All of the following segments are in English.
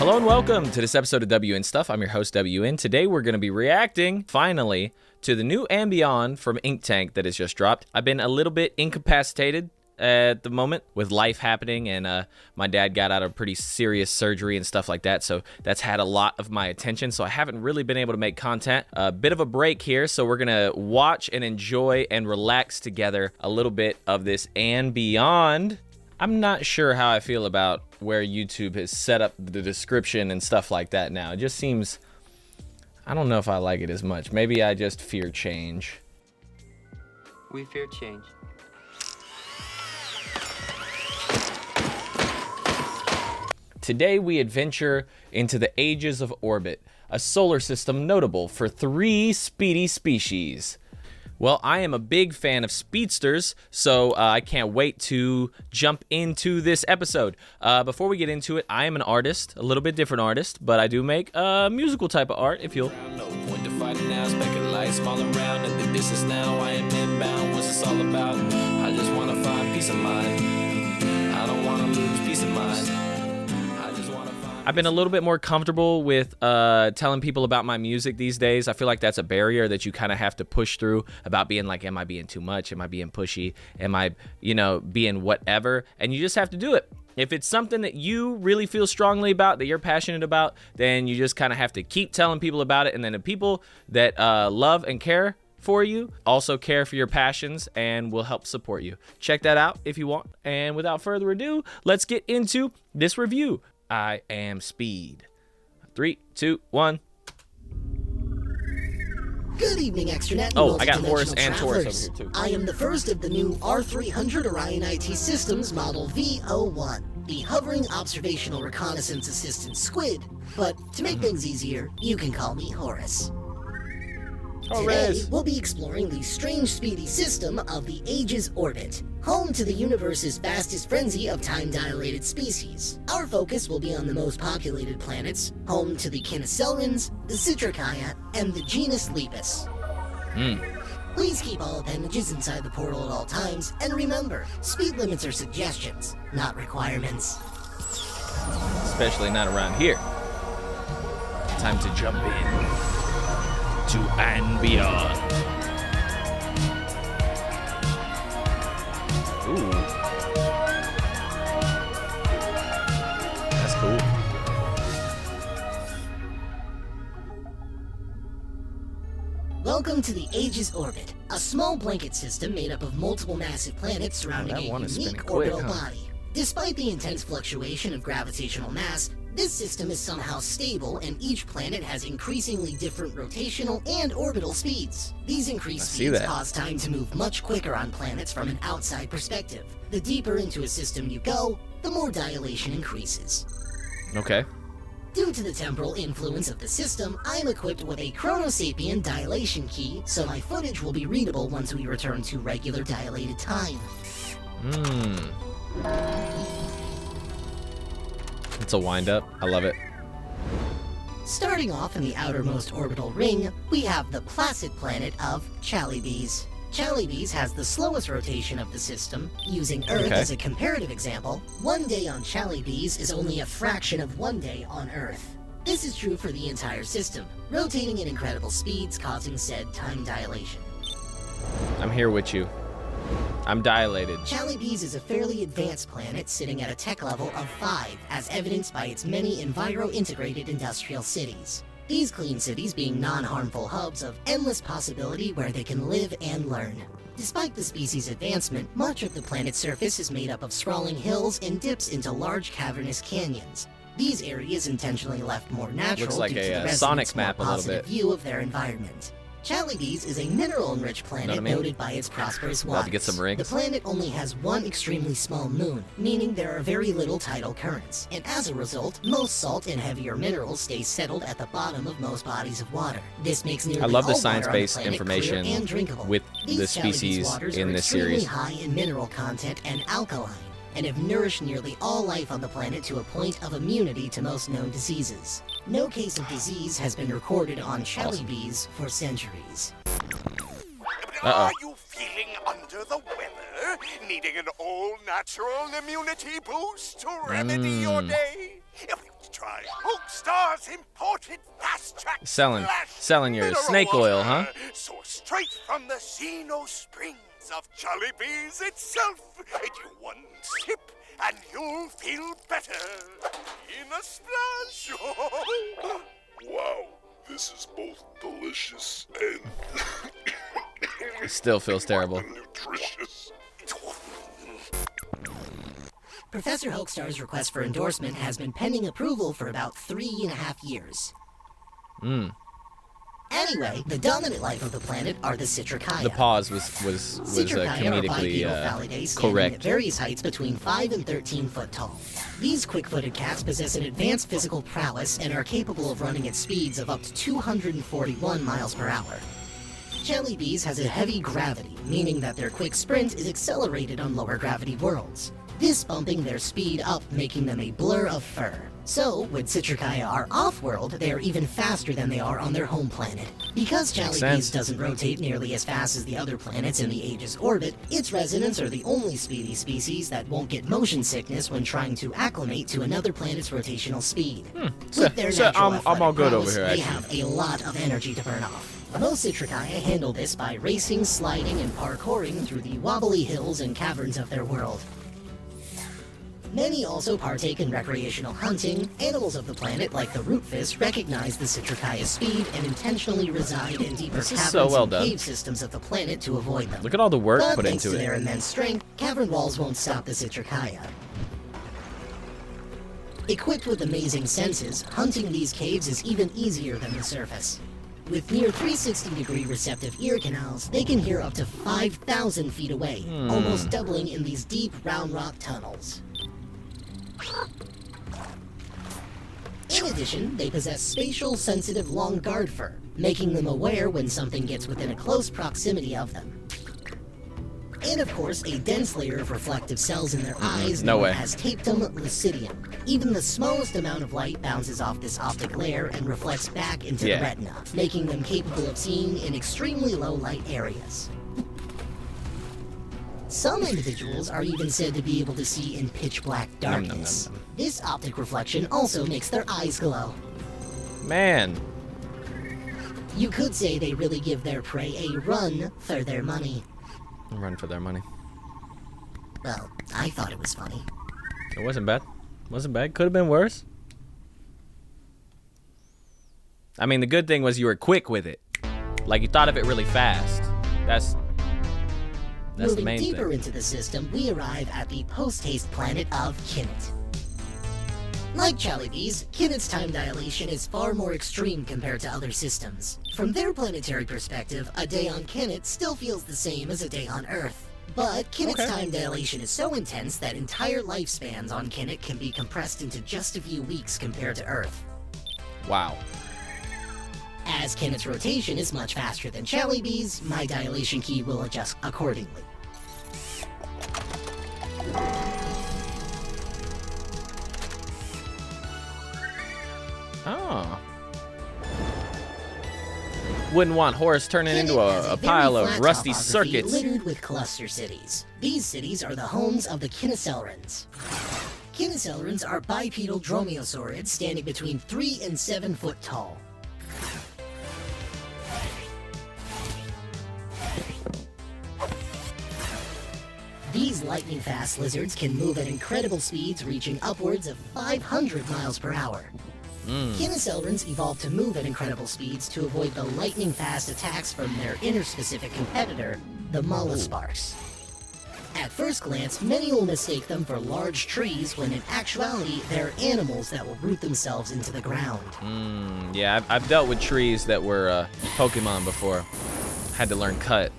Hello and welcome to this episode of WN Stuff. I'm your host, WN. Today we're going to be reacting, finally, to the new and Beyond from Inktank that has just dropped. I've been a little bit incapacitated at the moment with life happening, and my dad got out of pretty serious surgery and stuff like that, so that's had a lot of my attention, so I haven't really been able to make content. A bit of a break here, so we're going to watch and enjoy and relax together a little bit of this and Beyond. I'm not sure how I feel about where YouTube has set up the description and stuff like that now. It just seems, I don't know if I like it as much. Maybe I just fear change. We fear change. Today we adventure into the ages of orbit, a solar system notable for 3 speedy species. Well, I am a big fan of speedsters, so I can't wait to jump into this episode. Before we get into it, I am an artist, a little bit different artist, but I do make musical type of art, if you'll... No point to fight now, specking lights all around, and the distance now, I am inbound. What's this all about? I just want to find peace of mind. I don't want to lose peace of mind. I've been a little bit more comfortable with telling people about my music these days. I feel like that's a barrier that you kind of have to push through about being like, am I being too much? Am I being pushy? Am I, being whatever? And you just have to do it. If it's something that you really feel strongly about, that you're passionate about, then you just kind of have to keep telling people about it. And then the people that love and care for you also care for your passions and will help support you. Check that out if you want. And without further ado, let's get into this review. I am Speed. 3, 2, 1. Good evening, Extranet. Oh, I got Horus and Taurus over here, too. I am the first of the new R300 Orion IT Systems Model V01, the Hovering Observational Reconnaissance Assistant Squid. But to make things easier, you can call me Horus. Today, we'll be exploring the strange speedy system of the Ages Orbit, home to the universe's fastest frenzy of time-dilated species. Our focus will be on the most populated planets, home to the Kinocelrins, the Citricaya, and the genus Lepus. Please keep all appendages inside the portal at all times, and remember, speed limits are suggestions, not requirements. Especially not around here. Time to jump in. To and Beyond. Ooh. That's cool. Welcome to the Ages Orbit, a small blanket system made up of multiple massive planets surrounding a unique orbital body. Despite the intense fluctuation of gravitational mass, this system is somehow stable, and each planet has increasingly different rotational and orbital speeds. These increased speeds cause time to move much quicker on planets from an outside perspective. The deeper into a system you go, the more dilation increases. Okay. Due to the temporal influence of the system, I am equipped with a Chronosapien dilation key, so my footage will be readable once we return to regular dilated time. It's a wind-up. I love it. Starting off in the outermost orbital ring, we have the placid planet of Chalybes. Chalybes has the slowest rotation of the system. Using Earth as a comparative example, 1 day on Chalybes is only a fraction of 1 day on Earth. This is true for the entire system, rotating at incredible speeds, causing said time dilation. I'm here with you. I'm dilated. Chalybes is a fairly advanced planet sitting at a tech level of 5, as evidenced by its many enviro-integrated industrial cities. These clean cities being non-harmful hubs of endless possibility where they can live and learn. Despite the species' advancement, much of the planet's surface is made up of sprawling hills and dips into large cavernous canyons. These areas intentionally left more natural Looks like due to the a residents' Sonic more map a little positive bit. view of their environment. Chalybes is a mineral-enriched planet noted by its prosperous waters. About to get some rings. The planet only has one extremely small moon, meaning there are very little tidal currents, and as a result, most salt and heavier minerals stay settled at the bottom of most bodies of water. This makes nearly I love the all water on science-based planet information clear and drinkable. with These the Chalybes species waters in are this series. extremely high in mineral content and alkaline, and have nourished nearly all life on the planet to a point of immunity to most known diseases. No case of disease has been recorded on Chalybes for centuries. Are you feeling under the weather? Needing an all-natural immunity boost to remedy your day? If you try Hulkstar's imported fast-track Selling your mineral snake oil, water, huh? Sourced straight from the Xeno Springs of Jollibee's itself. Do one sip and you'll feel better in a splash. Wow, this is both delicious and It still feels terrible. nutritious. Professor Hulkstar's request for endorsement has been pending approval for about 3.5 years. Anyway, the dominant life of the planet are the Citricaya. The pause was Citricaya are comedically bipedal Fallidae standing at correct. various heights between 5 and 13 foot tall. These quick-footed cats possess an advanced physical prowess and are capable of running at speeds of up to 241 miles per hour. Jellybees has a heavy gravity, meaning that their quick sprint is accelerated on lower gravity worlds, this bumping their speed up, making them a blur of fur. So, when Citricaya are off-world, they are even faster than they are on their home planet. Because sense. Jellybees doesn't rotate nearly as fast as the other planets in the Aegis orbit, its residents are the only speedy species that won't get motion sickness when trying to acclimate to another planet's rotational speed. With their So natural I'm all good over prowess, here, they actually. have a lot of energy to burn off. Most Citricaya handle this by racing, sliding, and parkouring through the wobbly hills and caverns of their world. Many also partake in recreational hunting. Animals of the planet, like the rootfish, recognize the Citricaya's speed and intentionally reside in deeper This is caverns so well and done. cave systems of the planet to avoid them. Look at all the work But put thanks into to their it. immense strength, cavern walls won't stop the Citricaya. Equipped with amazing senses, hunting these caves is even easier than the surface. With near 360-degree receptive ear canals, they can hear up to 5,000 feet away, almost doubling in these deep, round rock tunnels. In addition, they possess spatial sensitive long guard fur, making them aware when something gets within a close proximity of them. And of course, a dense layer of reflective cells in their eyes No known way. as tapetum lucidium. Even the smallest amount of light bounces off this optic layer and reflects back into Yeah. the retina, making them capable of seeing in extremely low light areas. Some individuals are even said to be able to see in pitch black darkness. nom, nom. This optic reflection also makes their eyes glow. Man, You could say they really give their prey a run for their money. run for their money. Well, I thought it was funny. It wasn't bad. Wasn't bad. Could have been worse. I mean, the good thing was you were quick with it. Like, you thought of it really fast. That's the Moving main deeper thing. into the system, we arrive at the post-haste planet of Kinnet. Like Jellybees, Kinnet's time dilation is far more extreme compared to other systems. From their planetary perspective, a day on Kinnet still feels the same as a day on Earth. But Kinnet's Okay. time dilation is so intense that entire lifespans on Kinnet can be compressed into just a few weeks compared to Earth. Wow. As Kinnet's rotation is much faster than Jellybees, my dilation key will adjust accordingly. Oh. Wouldn't want Horace turning into Kinnet has a very pile of flat rusty topography circuits. littered with cluster cities. These cities are the homes of the Kinnecelrans. Kinnecelrans are bipedal dromaeosaurids standing between 3 and 7 foot tall. These lightning-fast lizards can move at incredible speeds, reaching upwards of 500 miles per hour. Kinnecelrans evolved to move at incredible speeds to avoid the lightning-fast attacks from their interspecific competitor, the Mollusparks. At first glance, many will mistake them for large trees when in actuality, they're animals that will root themselves into the ground. Yeah, I've dealt with trees that were Pokemon before. Had to learn cut.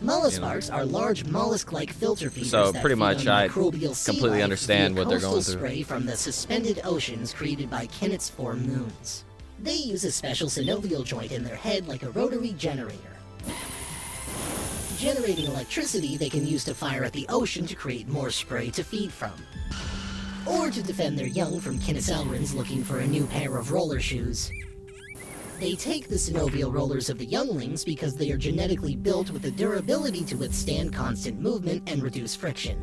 Mollusparks are large mollusk-like filter feeders So, that pretty feed much, on I microbial sea completely life understand via what they're going coastal through. spray from the suspended oceans created by Kinnet's 4 moons. They use a special synovial joint in their head like a rotary generator. Generating electricity they can use to fire at the ocean to create more spray to feed from. Or to defend their young from Kinnecelrans looking for a new pair of roller shoes. They take the synovial rollers of the younglings because they are genetically built with the durability to withstand constant movement and reduce friction.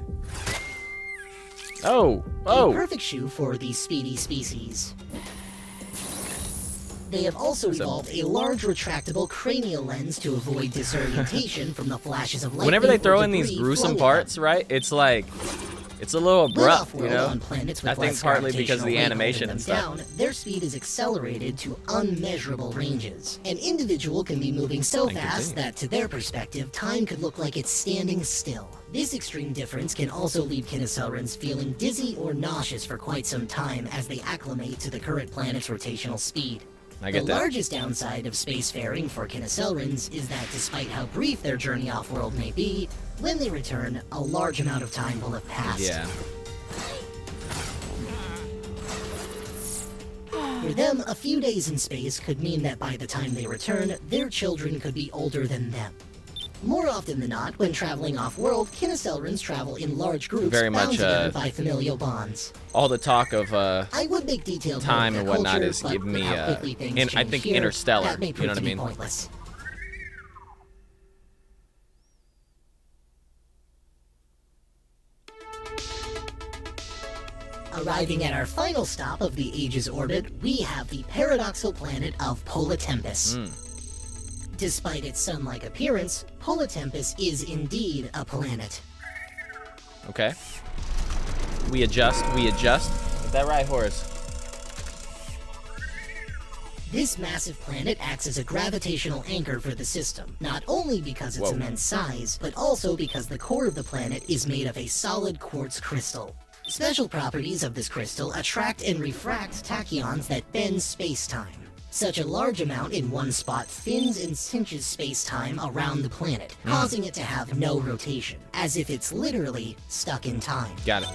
Oh, A oh. perfect shoe for the speedy species. They have also evolved a large retractable cranial lens to avoid disorientation from the flashes of lightning. Whenever they throw or in these debris gruesome flung at parts, right? It's like, it's a little When abrupt, you off-world know? on planets with I think less partly because of the gravitational weight animation holding and them stuff. down, their speed is accelerated to unmeasurable ranges. An individual can be moving so And fast continue. that, to their perspective, time could look like it's standing still. This extreme difference can also leave Kinosaurans feeling dizzy or nauseous for quite some time as they acclimate to the current planet's rotational speed. I get The that. largest downside of spacefaring for Kinosaurans is that despite how brief their journey off-world may be, when they return, a large amount of time will have passed. Yeah. For them, a few days in space could mean that by the time they return, their children could be older than them. More often than not, when traveling off-world, Kinosaurans travel in large groups Very bound much, together by familial bonds. All the talk of I would make detailed note time of and their whatnot culture, is but giving me, with how quickly things I change think here, Interstellar, that may you prove know what to I be mean? pointless. Arriving at our final stop of the Age's orbit, we have the paradoxical planet of Polytempus. Despite its sun-like appearance, Polytempus is indeed a planet. Okay. We adjust. Is that right, Horace? This massive planet acts as a gravitational anchor for the system, not only because of its Whoa. immense size, but also because the core of the planet is made of a solid quartz crystal. Special properties of this crystal attract and refract tachyons that bend space-time. Such a large amount in one spot thins and cinches space-time around the planet, causing it to have no rotation, as if it's literally stuck in time. Got it.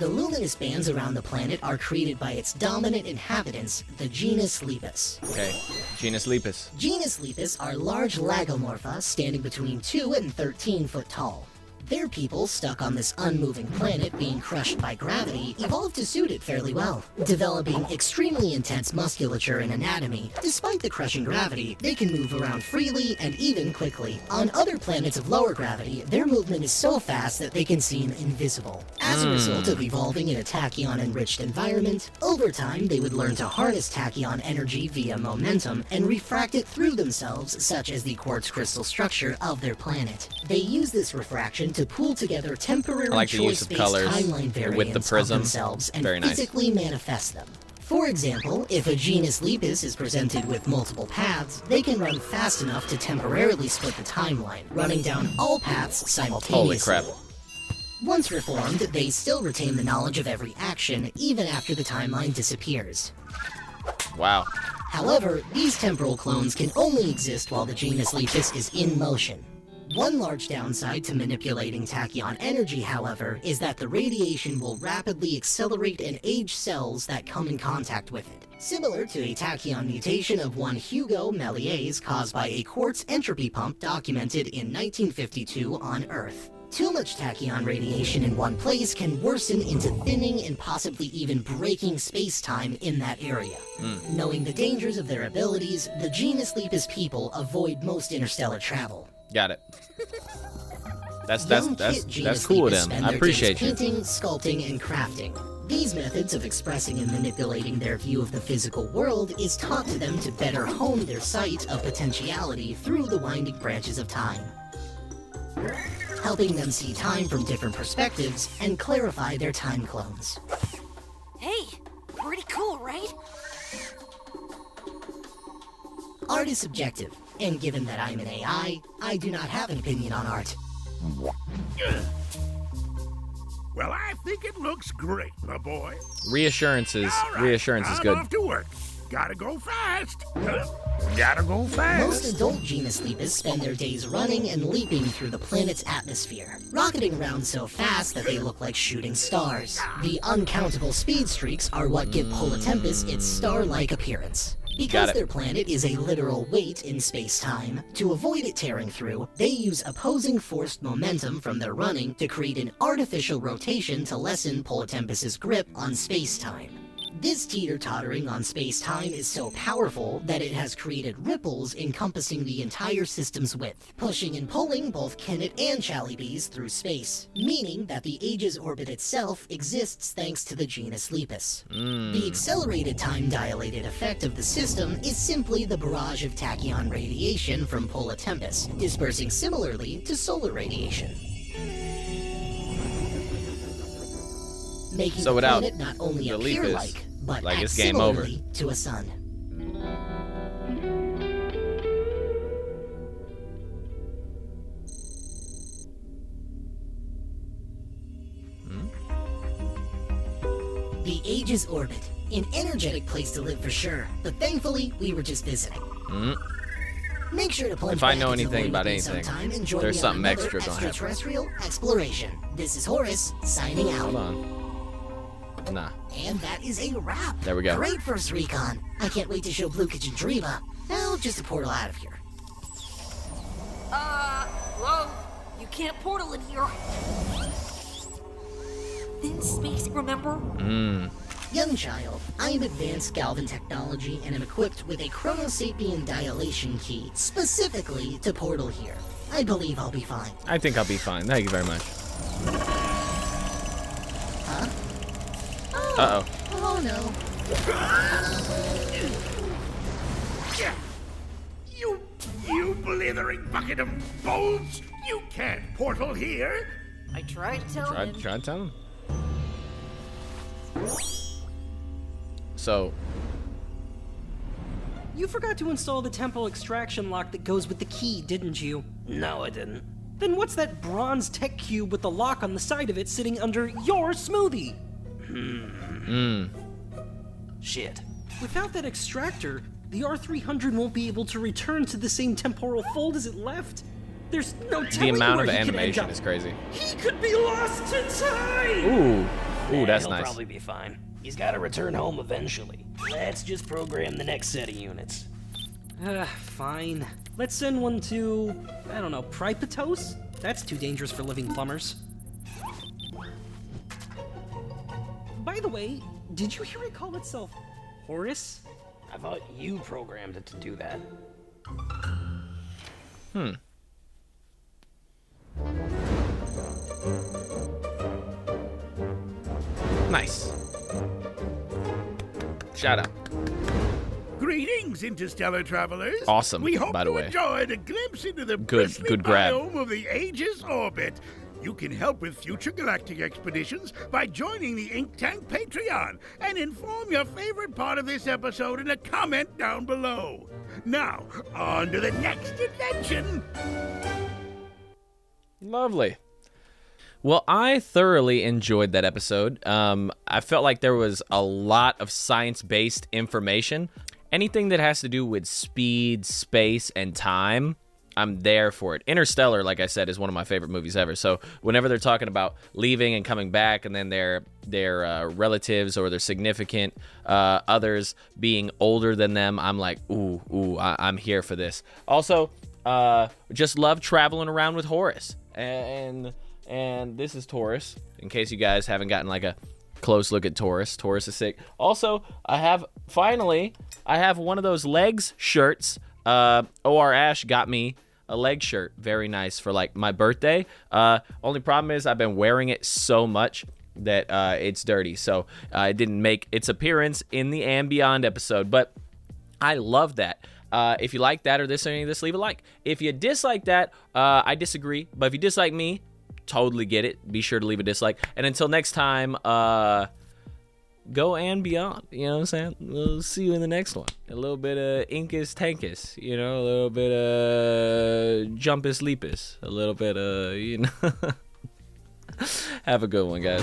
The luminous bands around the planet are created by its dominant inhabitants, the genus Lepus. Okay. Genus Lepus. Genus Lepus are large lagomorpha standing between 2 and 13 foot tall. Their people, stuck on this unmoving planet being crushed by gravity, evolved to suit it fairly well. Developing extremely intense musculature and anatomy, despite the crushing gravity, they can move around freely and even quickly. On other planets of lower gravity, their movement is so fast that they can seem invisible. As a result of evolving in a tachyon-enriched environment, over time they would learn to harness tachyon energy via momentum and refract it through themselves, such as the quartz crystal structure of their planet. They use this refraction to pool together temporary I like the use of choice-based colors timeline with the variants prism. of themselves and Very nice. physically manifest them. For example, if a genus Lepus is presented with multiple paths, they can run fast enough to temporarily split the timeline, running down all paths simultaneously. Holy crap. Once reformed, they still retain the knowledge of every action, even after the timeline disappears. Wow. However, these temporal clones can only exist while the genus Lepus is in motion. One large downside to manipulating tachyon energy, however, is that the radiation will rapidly accelerate and age cells that come in contact with it, similar to a tachyon mutation of one Hugo Méliès caused by a quartz entropy pump documented in 1952 on Earth. Too much tachyon radiation in one place can worsen into thinning and possibly even breaking space-time in that area. Knowing the dangers of their abilities, the genus Lepus people avoid most interstellar travel. Got it. That's Young kit genus cool of Lepus them. spend I their appreciate days you. painting, sculpting, and crafting. These methods of expressing and manipulating their view of the physical world is taught to them to better hone their sight of potentiality through the winding branches of time, helping them see time from different perspectives and clarify their time clones. Hey, pretty cool, right? Art is subjective, and given that I'm an AI, I do not have an opinion on art. Well, I think it looks great, my boy. Reassurances. All right, Reassurance is I'm good. off to work. Gotta go fast. Gotta go fast. Most adult genus Lepus spend their days running and leaping through the planet's atmosphere, rocketing around so fast that they look like shooting stars. The uncountable speed streaks are what give Polytempus its star-like appearance. Because it. their planet is a literal weight in space-time, to avoid it tearing through, they use opposing forced momentum from their running to create an artificial rotation to lessen Polytempus's grip on space-time. This teeter-tottering on space-time is so powerful that it has created ripples encompassing the entire system's width, pushing and pulling both Kennet and Chalybes through space, meaning that the Aegis orbit itself exists thanks to the genus Lepus. The accelerated time-dilated effect of the system is simply the barrage of tachyon radiation from Polar Tempest, dispersing similarly to solar radiation. Making So the without planet not only the appear Lepus, like, but like, act it's game over. similarly to a sun. The Aegis orbit, an energetic place to live for sure, but thankfully we were just visiting. Make sure to plunge If I back know into the anything void about with me anything, sometime and join there's me on something another extra gonna happen. extraterrestrial exploration. This is Horace, signing out. Hold on. Nah. And that is a wrap. There we go. Great first recon. I can't wait to show Blue Kitchen Driva. Now, just a portal out of here. Hello? You can't portal in here. Thin space, remember? Young child, I am advanced Galvan technology and am equipped with a Chronosapien dilation key, specifically to portal here. I believe I'll be fine. I think I'll be fine. Thank you very much. Huh? Uh-oh. Oh no. You blithering bucket of bolts! You can't portal here! I tried to tell him. Try to tell him. So, You forgot to install the temple extraction lock that goes with the key, didn't you? No, I didn't. Then what's that bronze tech cube with the lock on the side of it sitting under your smoothie? Shit. Without that extractor, the R300 won't be able to return to the same temporal fold as it left. There's no the telling amount where of he could end animation up. is crazy. He could be lost to time! Ooh, that's He'll nice. probably be fine. He's got to return home eventually. Let's just program the next set of units. Fine. Let's send one to, I don't know, Pripatos? That's too dangerous for living plumbers. By the way, did you hear it call itself Horus? I thought you programmed it to do that. Nice. Shout out. Greetings, interstellar travelers. Awesome, We hope by the you way. enjoyed a glimpse into the Good bristling grab. biome of the Aegis orbit. You can help with future galactic expeditions by joining the Inktank Patreon and inform your favorite part of this episode in a comment down below. Now, on to the next invention. Lovely. Well, I thoroughly enjoyed that episode. I felt like there was a lot of science-based information. Anything that has to do with speed, space, and time, I'm there for it. Interstellar, like I said, is one of my favorite movies ever. So whenever they're talking about leaving and coming back, and then their relatives or their significant others being older than them, I'm like, I'm here for this. Also, just love traveling around with Horus. And this is Taurus, in case you guys haven't gotten like a close look at Taurus. Taurus is sick. Also, I have one of those legs shirts. OR Ash got me a leg shirt. Very nice for like my birthday. Only problem is I've been wearing it so much that it's dirty. So it didn't make its appearance in the And Beyond episode. But I love that. If you like that or this or any of this, leave a like. If you dislike that, I disagree. But if you dislike me, totally get it. Be sure to leave a dislike. And until next time, go and beyond. You know what I'm saying? We'll see you in the next one. A little bit of Inkus Tankus, a little bit of Jumpus Lepus, a little bit of, Have a good one, guys.